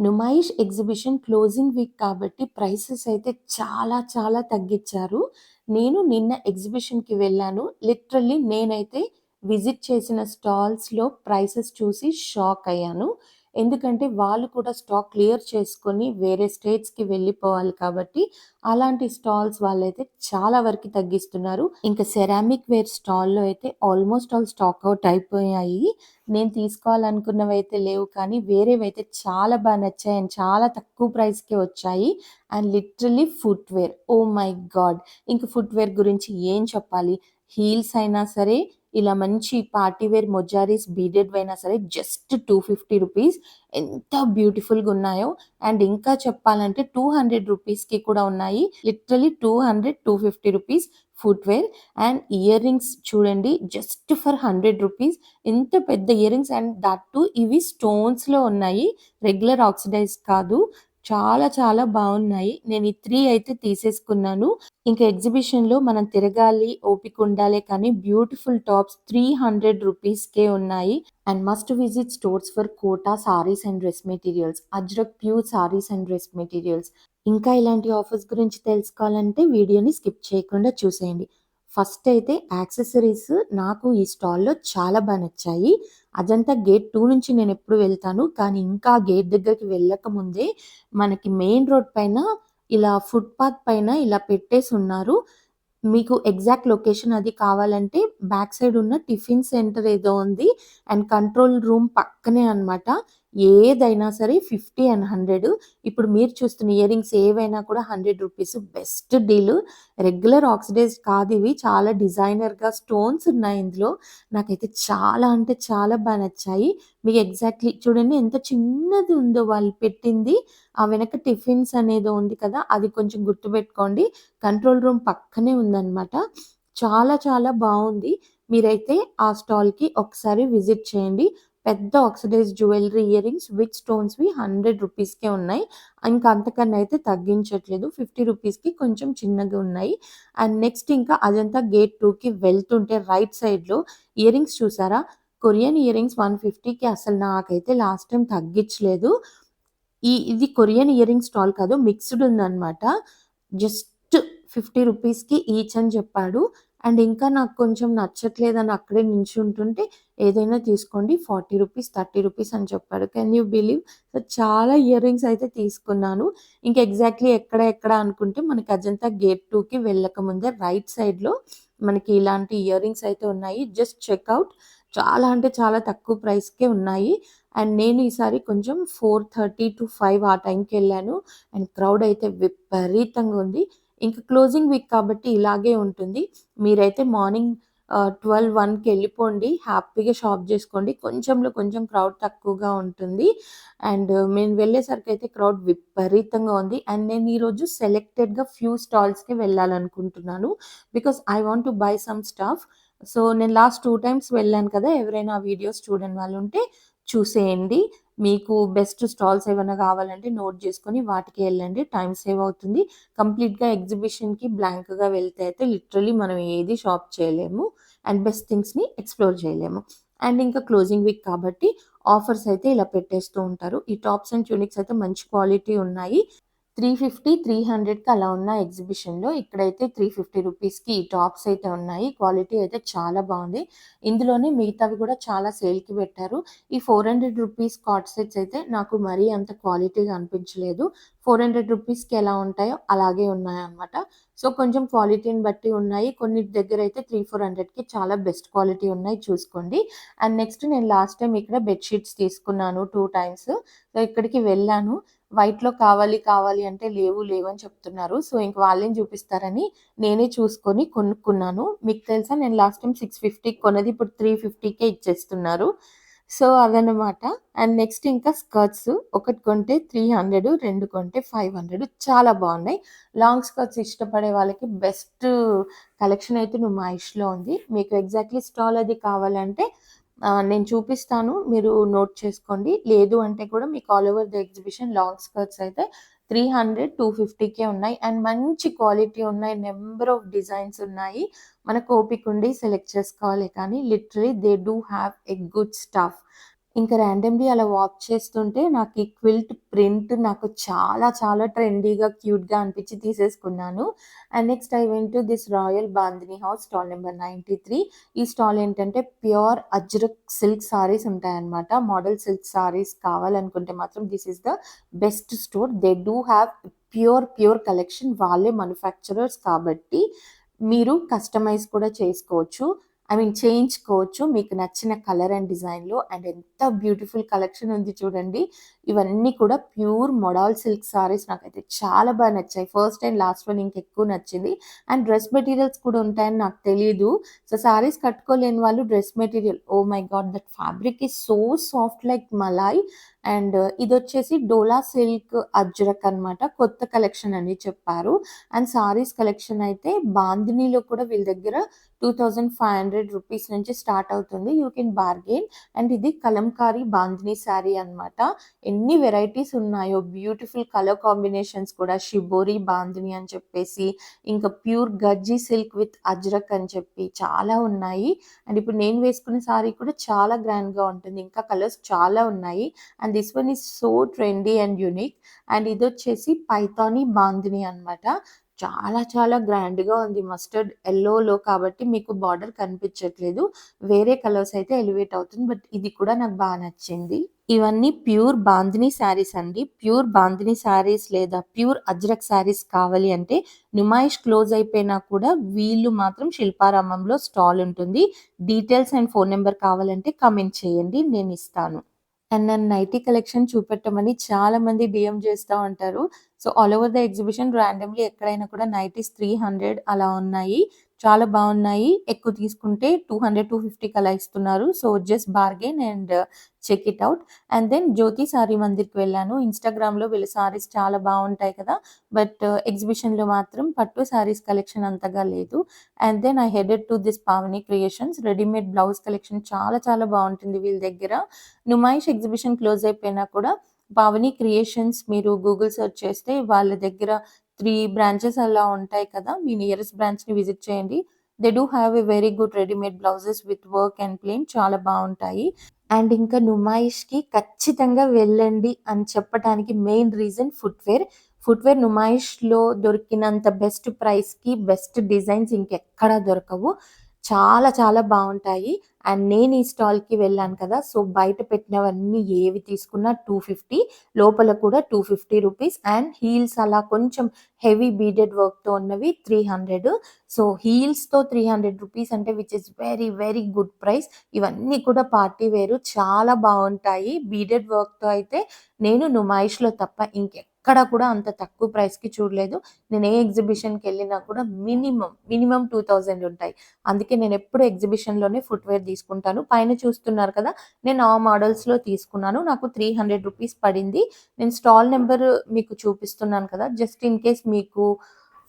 Numaish exhibition closing week కాబట్టి prices అయితే చాలా చాలా తగ్గించారు. నేను నిన్న ఎగ్జిబిషన్‌కి వెళ్ళాను. లిటరల్లీ నేనైతే విజిట్ చేసిన స్టాల్స్‌లో ప్రైసెస్ చూసి షాక్ అయ్యాను. ఎందుకంటే వాళ్ళు కూడా స్టాక్ క్లియర్ చేసుకొని వేరే స్టేట్స్‌కి వెళ్ళిపోవాలి కాబట్టి అలాంటి స్టాల్స్ వాళ్ళైతే చాలా వరకు తగ్గిస్తున్నారు. ఇంకా సెరామిక్ వేర్ స్టాల్‌లో అయితే ఆల్మోస్ట్ ఆల్ స్టాక్ ఔట్ అయిపోయాయి. నేను తీసుకోవాలనుకున్నవైతే లేవు కానీ వేరేవైతే చాలా నచ్చాయి అండ్ చాలా తక్కువ ప్రైస్‌కే వచ్చాయి. And literally footwear. Oh my God! ఇంక ఫుట్‌వేర్ గురించి ఏం చెప్పాలి? హీల్స్ అయినా సరే, ఇలా మంచి పార్టీ వేర్ మొజారీస్ బీడెడ్‌వైనా సరే జస్ట్ రూ. 250 ఎంత బ్యూటిఫుల్‌గున్నాయో. అండ్ ఇంకా చెప్పాలంటే రూ. 200కి కూడా ఉన్నాయి. లిటరల్లీ 200, రూ. 250 ఫుట్‌వేర్. అండ్ ఇయర్ రింగ్స్ చూడండి జస్ట్ ఫర్ రూ. 100. ఎంత పెద్ద ear rings and that two ఇవి స్టోన్స్‌లో ఉన్నాయి. రెగ్యులర్ ఆక్సిడైజ్ కాదు. చాలా చాలా బావున్నాయి. నేను ఈ 3 అయితే తీసేసుకున్నాను. ఇంకా ఎగ్జిబిషన్‌లో మనం తిరగాలి, ఓపికుండాలే కానీ బ్యూటిఫుల్ టాప్స్ రూ. 300కే ఉన్నాయి. And must visit stores for Kota saris and dress materials, Ajrak pure saris and dress materials. ఇంకా ఇలాంటి ఆఫర్స్ గురించి తెలుసుకోవాలంటే వీడియోని స్కిప్ చేయకుండా చూసేయండి. ఫస్ట్ అయితే యాక్సెసరీస్ నాకు ఈ స్టాల్‌లో చాలా నచ్చాయి. అజంతా గేట్ 2 నుంచి నేనెప్పుడు వెళ్తాను. కానీ ఇంకా గేట్ దగ్గరికి వెళ్ళకముందే మనకి మెయిన్ రోడ్ పైన ఇలా ఫుట్‌పాత్ పైన ఇలా పెట్టేసున్నారు. మీకు ఎగ్జాక్ట్ లొకేషన్ అది కావాలంటే బ్యాక్ సైడ్ ఉన్న టిఫిన్ సెంటర్ ఏదో ఉంది. అండ్ కంట్రోల్ రూమ్ పక్కనే అన్నమాట. ఏదైనా సరే 50 అండ్ 100. ఇప్పుడు మీరు చూస్తున్న ఇయర్ రింగ్స్ ఏవైనా కూడా రూ. 100 బెస్ట్ డీల్. రెగ్యులర్ ఆక్సిడైజ్డ్ కాదివి. చాలా డిజైనర్‌గా స్టోన్స్ ఉన్నాయి ఇందులో. నాకైతే చాలా అంటే చాలా నచ్చాయి. మీకు ఎగ్జాక్ట్‌లీ చూడండి ఎంత చిన్నది ఉందో వాళ్ళు పెట్టింది. ఆ వెనక టిఫిన్స్ అనేదో ఉంది కదా! అది కొంచెం గుర్తుపెట్టుకోండి. కంట్రోల్ రూమ్ పక్కనే ఉందన్నమాట. చాలా చాలా బావుంది. మీరైతే ఆ స్టాల్‌కి ఒకసారి విజిట్ చేయండి. పెద్ద oxidized jewellery earrings with స్టోన్స్‌వి రూ. 100కే ఉన్నాయి. ఇంకా అంతకన్నా అయితే తగ్గించట్లేదు. రూ. 50కి కొంచెం చిన్నగా ఉన్నాయి. అండ్ నెక్స్ట్ ఇంకా అజంతా గేట్ 2కి వెళ్తుంటే రైట్ సైడ్‌లో ఇయర్ రింగ్స్ చూసారా? కొరియన్ ఇయర్ రింగ్స్ 150కి అసలు నాకైతే లాస్ట్ టైమ్ తగ్గించలేదు. ఇది కొరియన్ ఇయరింగ్ స్టాల్ కాదు. మిక్స్‌డ్ ఉందన్నమాట. జస్ట్ రూ. 50కి ఈచ్ అని చెప్పాడు. అండ్ ఇంకా నాకు కొంచెం నచ్చట్లేదని అక్కడే నించుంటుంటే ఏదైనా తీసుకోండి రూ. 40, రూ. 30 అని చెప్పాడు. Can you believe? సో, చాలా ఇయర్ రింగ్స్ అయితే తీసుకున్నాను. ఇంకా ఎగ్జాక్ట్‌లీ ఎక్కడ అనుకుంటే మనకి అజంతా గేట్ 2కి వెళ్ళకముందే రైట్ సైడ్‌లో మనకి ఇలాంటి ఇయర్ రింగ్స్ అయితే ఉన్నాయి. Just check out. చాలా అంటే చాలా తక్కువ ప్రైస్‌కే ఉన్నాయి. అండ్ నేను ఈసారి కొంచెం 4:30-5 ఆ టైంకెళ్ళాను. అండ్ క్రౌడ్ అయితే విపరీతంగా ఉంది. ఇంకా క్లోజింగ్ వీక్ కాబట్టి ఇలాగే ఉంటుంది. మీరైతే మార్నింగ్ 12, 1కి ఎళ్ళిపోండి. హ్యాపీగా షాప్ జేసుకోండి. కొంచెంలో కొంచెం క్రౌడ్ తక్కువగా ఉంటుంది. అండ్ మేము వెళ్ళేసరికైతే క్రౌడ్ విపరీతంగా ఉంది. అండ్ నేను ఈరోజు సెలెక్టెడ్‌గా ఫ్యూ స్టాల్స్‌కే వెళ్ళాలనుకుంటున్నాను. Because I want to buy some stuff. So, నేను లాస్ట్ 2 టైమ్స్ వెళ్ళాను కదా! ఎవరైనా ఆ వీడియోస్ చూడని వాళ్ళుంటే చూసేయండి. మీకు బెస్ట్ స్టాల్స్ ఏవన్నా కావాలంటే నోట్ చేసుకొని వాటికే ఎళ్ళండి. టైమ్ సేవ్ అవుతుంది. కంప్లీట్‌గా ఎగ్జిబిషన్‌కి బ్లాంక్‌గా వెళ్తే అయితే లిటరల్లీ మనం ఏది షాప్ చేయలేము. అండ్ బెస్ట్ థింగ్స్‌ని ఎక్స్‌ప్లోర్ చేయలేము. అండ్ ఇంకా క్లోజింగ్ వీక్ కాబట్టి ఆఫర్స్ అయితే ఇలా పెట్టేస్తూ ఉంటారు. ఈ టాప్స్ అండ్ ట్యూనిక్స్ అయితే మంచి క్వాలిటీ ఉన్నాయి. 350, 300కి అలా ఉన్న ఎగ్జిబిషన్‌లో ఇక్కడైతే రూ. 350కి ఈ టాప్స్ అయితే ఉన్నాయి. క్వాలిటీ అయితే చాలా బావుంది. ఇందులోనే మిగతావి కూడా చాలా సేల్‌కి పెట్టారు. ఈ రూ. 400 కార్డ్ సెట్స్ అయితే నాకు మరీ అంత క్వాలిటీగా అనిపించలేదు. రూ. 400కి ఎలా ఉంటాయో అలాగే ఉన్నాయన్నమాట. సో, కొంచెం క్వాలిటీని బట్టి ఉన్నాయి. కొన్నిటి దగ్గరైతే 400కి చాలా బెస్ట్ క్వాలిటీ ఉన్నాయి చూసుకోండి. అండ్ నెక్స్ట్ నేను లాస్ట్ టైమ్ ఇక్కడ బెడ్ షీట్స్ తీసుకున్నాను 2 టైమ్స్. సో, ఇక్కడికి వెళ్ళాను. వైట్‌లో కావాలి అంటే లేవు అని చెప్తున్నారు. సో, ఇంక వాళ్ళేం చూపిస్తారని నేనే చూసుకొని కొనుక్కున్నాను. మీకు తెలుసా నేను లాస్ట్ టైమ్ 650కి కొన్నది ఇప్పుడు 350కే ఇచ్చేస్తున్నారు. సో, అదనమాట. అండ్ నెక్స్ట్ ఇంకా స్కర్ట్స్ ఒకటి కొంటే 300, 2 కొంటే 500 చాలా బావున్నాయి. లాంగ్ స్కర్ట్స్ ఇష్టపడే వాళ్ళకి బెస్ట్ కలెక్షన్ అయితే నుమాయిష్‌లో ఉంది. మీకు ఎగ్జాక్ట్‌లీ స్టాల్ అది కావాలంటే నేను చూపిస్తాను. మీరు నోట్ చేసుకోండి. లేదు అంటే కూడా మీకు all over the exhibition long skirts అయితే 300, 250కే ఉన్నాయి. అండ్ మంచి క్వాలిటీ ఉన్నాయి. నంబర్ ఆఫ్ డిజైన్స్ ఉన్నాయి. మనకు ఓపిక ఉండి సెలెక్ట్ చేసుకోవాలి కానీ literally they do have a good stuff. ఇంకా ర్యాండమ్‌లీ అలా వాక్ చేస్తుంటే నాకు ఈ క్విల్ట్ ప్రింట్ నాకు చాలా చాలా ట్రెండీగా, క్యూట్‌గా అనిపించి తీసేసుకున్నాను. And next I went to this royal bandhani house stall number 93. ఈ స్టాల్ ఏంటంటే ప్యూర్ అజ్రక్ సిల్క్ సారీస్ ఉంటాయన్నమాట. మోడల్ సిల్క్ సారీస్ కావాలనుకుంటే మాత్రం this is the best store. They do have pure collection. వాళ్ళే మ్యానుఫ్యాక్చరర్స్ కాబట్టి మీరు కస్టమైజ్ కూడా చేసుకోవచ్చు. చేయించుకోవచ్చు. మీకు నచ్చిన కలర్ అండ్ డిజైన్‌లో. అండ్ ఎంత బ్యూటిఫుల్ కలెక్షన్ ఉంది చూడండి. ఇవన్నీ కూడా ప్యూర్ మొడాల్ సిల్క్ సారీస్ నాకైతే చాలా నచ్చాయి. ఫస్ట్ అండ్ లాస్ట్ వన్ ఇంకెక్కువ నచ్చింది. అండ్ డ్రెస్ మెటీరియల్స్ కూడా ఉంటాయని నాకు తెలీదు. సో, సారీస్ కట్టుకోలేని వాళ్ళు dress material oh my god! That fabric is so soft like malai. And ఇదొచ్చేసి డోలా సిల్క్ అజ్రక్ అనమాట. కొత్త కలెక్షన్ అని చెప్పారు. అండ్ సారీస్ కలెక్షన్ అయితే బాందినీలో కూడా వీళ్ళ దగ్గర ₹2500 నుంచి స్టార్ట్ అవుతుంది. You can bargain. అండ్ ఇది కలంకారీ బాందిని శారీ అనమాట. ఎన్ని వెరైటీస్ ఉన్నాయో బ్యూటిఫుల్ కలర్ కాంబినేషన్స్ కూడా షిబోరి బాందిని అని చెప్పేసి, ఇంకా ప్యూర్ గజ్జి సిల్క్ విత్ అజ్రక్ అని చెప్పి చాలా ఉన్నాయి. అండ్ ఇప్పుడు నేను వేసుకున్న సారీ కూడా చాలా గ్రాండ్‌గా ఉంటుంది. ఇంకా కలర్స్ చాలా ఉన్నాయి. And this one is so trendy and unique. And ఇదొచ్చేసి పైథానీ బాందిని అనమాట. చాలా చాలా గ్రాండ్‌గా ఉంది. మస్టర్డ్ యెల్లోలో కాబట్టి మీకు బార్డర్ కనిపించట్లేదు. వేరే కలర్స్ అయితే ఎలివేట్ అవుతుంది. బట్ ఇది కూడా నాకు నచ్చింది. ఇవన్నీ ప్యూర్ బాందిని శారీస్ అండి. ప్యూర్ బాందిని శారీస్ లేదా ప్యూర్ అజ్రక్ శారీస్ కావాలి అంటే నుమాయిష్ క్లోజ్ అయిపోయినా కూడా వీళ్ళు మాత్రం శిల్పారామంలో స్టాల్ ఉంటుంది. డీటెయిల్స్ అండ్ ఫోన్ నంబర్ కావాలంటే కామెంట్ చేయండి. నేనిస్తాను. అండ్ నన్ను నైటీ కలెక్షన్ చూపెట్టమని చాలామంది డీఎం చేస్తా ఉంటారు. So, all over the exhibition randomly ఎక్కడైనా కూడా నైటీస్ 300 అలా ఉన్నాయి. చాలా బావున్నాయి. ఎక్కువ తీసుకుంటే 200, 250కి అలా ఇస్తున్నారు. So, just bargain and check it out. And then Jyoti sari మందిర్‌కి వెళ్ళాను. ఇన్‌స్టాగ్రామ్‌లో వీళ్ళ సారీస్ చాలా బావుంటాయి కదా! బట్ ఎగ్జిబిషన్‌లో మాత్రం పట్టు సారీస్ కలెక్షన్ అంతగా లేదు. And then I headed to this Pavani creations. Readymade blouse collection చాలా చాలా బావుంటుంది వీళ్ళ దగ్గర. నుమాయిష్ ఎగ్జిబిషన్ క్లోజ్ అయిపోయినా కూడా పావని క్రియేషన్స్ మీరు గూగుల్ సెర్చ్ చేస్తే వాళ్ళ దగ్గర 3 బ్రాంచెస్ అలా ఉంటాయి కదా! మీ నియరెస్ట్ బ్రాంచ్‌ని విజిట్ చేయండి. They do have a very good readymade blouses with work and plain చాలా బావుంటాయి. అండ్ ఇంకా నుమాయిష్‌కి ఖచ్చితంగా వెళ్ళండి అని చెప్పటానికి మెయిన్ రీజన్ ఫుట్‌వేర్. ఫుట్‌వేర్ నుమాయిష్‌లో దొరికినంత బెస్ట్ ప్రైస్‌కి, బెస్ట్ డిజైన్స్ ఇంకెక్కడా దొరకవు. చాలా చాలా బావుంటాయి. అండ్ నేను ఈ స్టాల్‌కి వెళ్ళాను కదా! సో, బయట పెట్టినవన్నీ ఏవి తీసుకున్నా 250, లోపల కూడా ₹250 అండ్ హీల్స్ అలా కొంచెం హెవీ బీడెడ్ వర్క్‌తో ఉన్నవి 300. సో, హీల్స్‌తో ₹300 అంటే which is very very good price. ఇవన్నీ కూడా పార్టీ వేరు చాలా బావుంటాయి. బీడెడ్ వర్క్‌తో అయితే నేను నుమాయిష్‌లో తప్ప ఇంకెక్కడ కూడా అంత తక్కువ ప్రైస్‌కి చూడలేదు. నేను ఏ ఎగ్జిబిషన్‌కెళ్ళినా కూడా మినిమమ్ 2000 ఉంటాయి. అందుకే నేనెప్పుడు ఎగ్జిబిషన్‌లోనే ఫుట్‌వేర్ తీసుకుంటాను. పైన చూస్తున్నారు కదా! నేను ఆ మోడల్స్‌లో తీసుకున్నాను. నాకు ₹300 పడింది. నేను స్టాల్ నంబర్ మీకు చూపిస్తున్నాను కదా! జస్ట్ ఇన్ కేస్ మీకు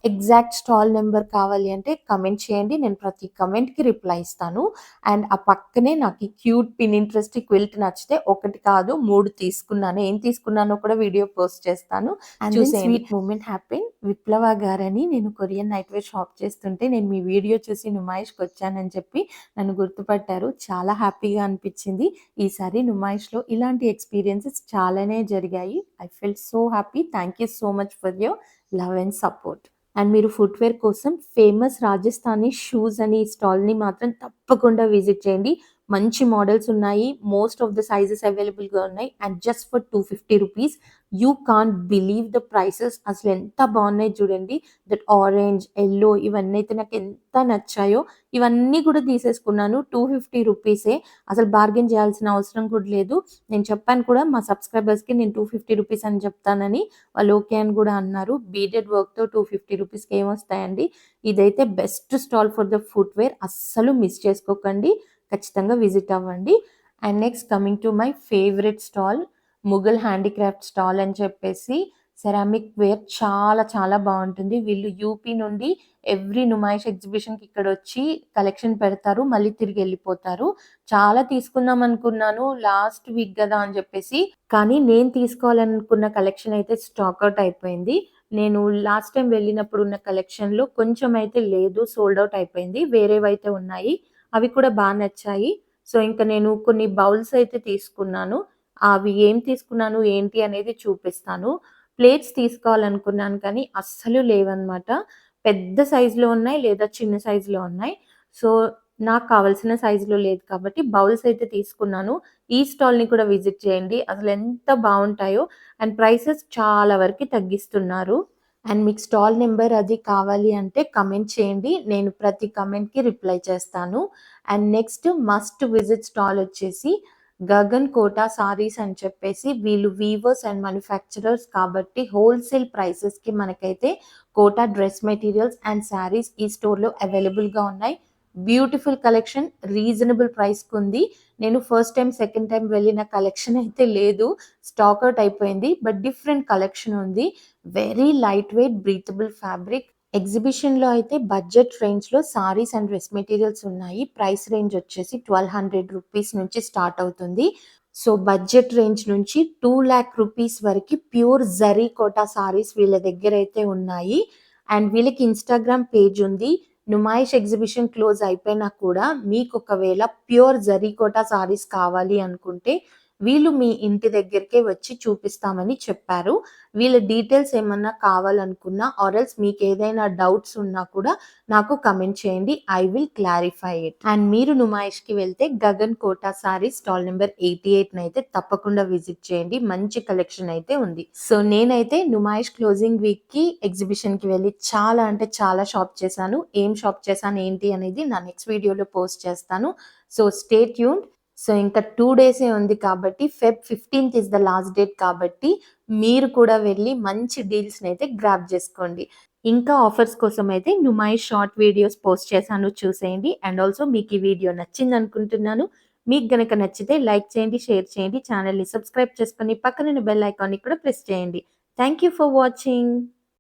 ఎగ్జాక్ట్ స్టాల్ నంబర్ కావాలి అంటే కమెంట్ చేయండి. నేను ప్రతి కమెంట్‌కి రిప్లై ఇస్తాను. అండ్ ఆ పక్కనే నాకు ఈ క్యూట్ పినింట్రెస్ట్ క్విల్ట్ నచ్చితే ఒకటి కాదు 3 తీసుకున్నాను. ఏం తీసుకున్నానో కూడా వీడియో పోస్ట్ చేస్తాను. అండ్ దెన్ చూసేయండి. Sweet moment happen. విప్లవ గారని నేను కొరియన్ నైట్ వేర్ షాప్ చేస్తుంటే నేను మీ వీడియో చూసి నుమాయిష్‌కొచ్చానని చెప్పి నన్ను గుర్తుపట్టారు. చాలా హ్యాపీగా అనిపిచ్చింది. ఈసారి నుమాయిష్‌లో ఇలాంటి ఎక్స్‌పీరియన్సెస్ చాలానే జరిగాయి. I felt so happy. Thank you so much for your love and support. And మీరు ఫుట్‌వేర్ కోసం ఫేమస్ రాజస్థానీ షూస్ అని స్టాల్‌ని మాత్రం తప్పకుండా విజిట్ చేయండి. మంచి మోడల్స్ ఉన్నాయి. మోస్ట్ ఆఫ్ ద సైజెస్ అవైలబుల్‌గా ఉన్నాయి. And just for ₹250 you can't believe the prices. అసలెంత బావున్నాయి చూడండి. దట్ ఆరెంజ్, యెల్లో ఇవన్నైతే నాకెంత నచ్చాయో. ఇవన్నీ కూడా తీసేసుకున్నాను. ₹250 అసలు బార్గెయిన్ చేయాల్సిన అవసరం కూడా లేదు. నేను చెప్పాను కూడా మా సబ్‌స్క్రైబర్స్‌కి నేను ₹250 అని చెప్తానని. వాళ్ళు ఓకే అని గూడా అన్నారు. బీడెడ్ వర్క్‌తో ₹250కి ఏమొస్తాయండి. ఇదైతే best stall for the footwear. అస్సలు మిస్ చేసుకోకండి. ఖచ్చితంగా విజిట్ అవ్వండి. And next coming to my favourite stall Mughal handicraft stall అని చెప్పేసి సెరామిక్ వేర్ చాలా చాలా బావుంటుంది. వీళ్ళు యూపీ నుండి ఎవ్రీ నుమాయిష్ ఎగ్జిబిషన్‌కి ఇక్కడొచ్చి కలెక్షన్ పెడతారు. మళ్ళీ తిరిగెళ్ళిపోతారు. చాలా తీసుకుందాం అనుకున్నాను లాస్ట్ వీక్ గదా అని జెప్పేసి. కానీ నేను తీసుకోవాలనుకున్న కలెక్షన్ అయితే స్టాక్ ఔట్ అయిపోయింది. నేను లాస్ట్ టైమ్ వెళ్ళినప్పుడు ఉన్న కలెక్షన్‌లో కొంచెం అయితే లేదు. సోల్డ్ ఔట్ అయిపోయింది. వేరేవైతే ఉన్నాయి. అవి కూడా నచ్చాయి. సో, ఇంక నేను కొన్ని బౌల్స్ అయితే తీసుకున్నాను. అవి ఏం తీసుకున్నాను, ఏంటి అనేది చూపిస్తాను. ప్లేట్స్ తీసుకోవాలనుకున్నాను కానీ అస్సలు లేవన్నమాట. పెద్ద సైజులో ఉన్నాయి లేదా చిన్న సైజులో ఉన్నాయి. సో, నాకు కావాల్సిన సైజులో లేదు కాబట్టి బౌల్స్ అయితే తీసుకున్నాను. ఈ స్టాల్‌ని కూడా విజిట్ చేయండి. అసలెంత బావుంటాయో అండ్ ప్రైసెస్ చాలా వరకి తగ్గిస్తున్నారు. అండ్ మీకు స్టాల్ నెంబర్ అది కావాలి అంటే కమెంట్ చేయండి. నేను ప్రతి కమెంట్‌కి రిప్లై చేస్తాను. And next must visit stall వచ్చేసి గగన్ కోట సారీస్ అని చెప్పేసి వీళ్ళు వీవర్స్ అండ్ మ్యానుఫ్యాక్చరర్స్ కాబట్టి హోల్‌సేల్ ప్రైసెస్‌కి మనకైతే Kota dress materials and saris ఈ స్టోర్‌లో అవైలబుల్‌గా ఉన్నాయి. బ్యూటిఫుల్ కలెక్షన్ రీజనబుల్ ప్రైస్‌కుంది. నేను ఫస్ట్ టైమ్, సెకండ్ టైమ్ వెళ్ళిన కలెక్షన్ అయితే లేదు. స్టాక్ ఔట్ అయిపోయింది. బట్ డిఫరెంట్ కలెక్షన్ ఉంది. Very light wait breathable fabric. ఎగ్జిబిషన్‌లో అయితే బడ్జెట్ రేంజ్‌లో సారీస్ అండ్ డ్రెస్ మెటీరియల్స్ ఉన్నాయి. ప్రైస్ రేంజ్ వచ్చేసి రూ. 1200 నుంచి స్టార్ట్ అవుతుంది. సో, బడ్జెట్ రేంజ్ నుంచి 2,00,000 వరకి ప్యూర్ జరీ కోటా సారీస్ వీళ్ళ దగ్గరైతే ఉన్నాయి. అండ్ వీళ్ళకి ఇన్‌స్టాగ్రామ్ పేజ్ ఉంది. నుమాయిష్ ఎగ్జిబిషన్ క్లోజ్ అయిపోయినా కూడా మీకొకవేళ ప్యూర్ జరీ కోటా సారీస్ కావాలి అనుకుంటే వీళ్ళు మీ ఇంటి దగ్గరికే వచ్చి చూపిస్తామని చెప్పారు. వీళ్ళ డీటెయిల్స్ ఏమన్నా కావాలనుకున్నా ఆర్ ఎల్స్ మీకేదైనా డౌట్స్ ఉన్నా కూడా నాకు కమెంట్ చేయండి. I will clarify it. And మీరు నుమాయిష్‌కి వెళ్తే గగన్ కోటా సారీస్ స్టాల్ నెంబర్ 88 నైతే తప్పకుండా విజిట్ చేయండి. మంచి కలెక్షన్ అయితే ఉంది. సో, నేనైతే నుమాయిష్ క్లోజింగ్ వీక్‌కి ఎగ్జిబిషన్‌కి వెళ్ళి చాలా అంటే చాలా షాప్ చేశాను. ఏం షాప్ చేశాను ఏంటి అనేది నా నెక్స్ట్ వీడియోలో పోస్ట్ చేస్తాను. So, stay tuned. సో, ఇంకా 2 డేసే ఉంది కాబట్టి ఫెబ్ 15థ్ ఈస్ ద లాస్ట్ డేట్ కాబట్టి మీరు కూడా వెళ్లి మంచి డీల్స్‌నైతే గ్రాబ్ జేసుకోండి. ఇంకా ఆఫర్స్ కోసమైతే నుమాయిష్ షార్ట్ వీడియోస్ పోస్ట్ చేశాను చూసేయండి. అండ్ ఆల్సో మీకు ఈ వీడియో నచ్చిందనుకుంటున్నాను. మీకు గనక నచ్చితే లైక్ చేయండి, షేర్ చేయండి, ఛానెల్‌ని సబ్స్క్రైబ్ చేసుకొని పక్కనున్న బెల్ ఐకాన్‌ని కూడా ప్రెస్ చేయండి. Thank you for watching.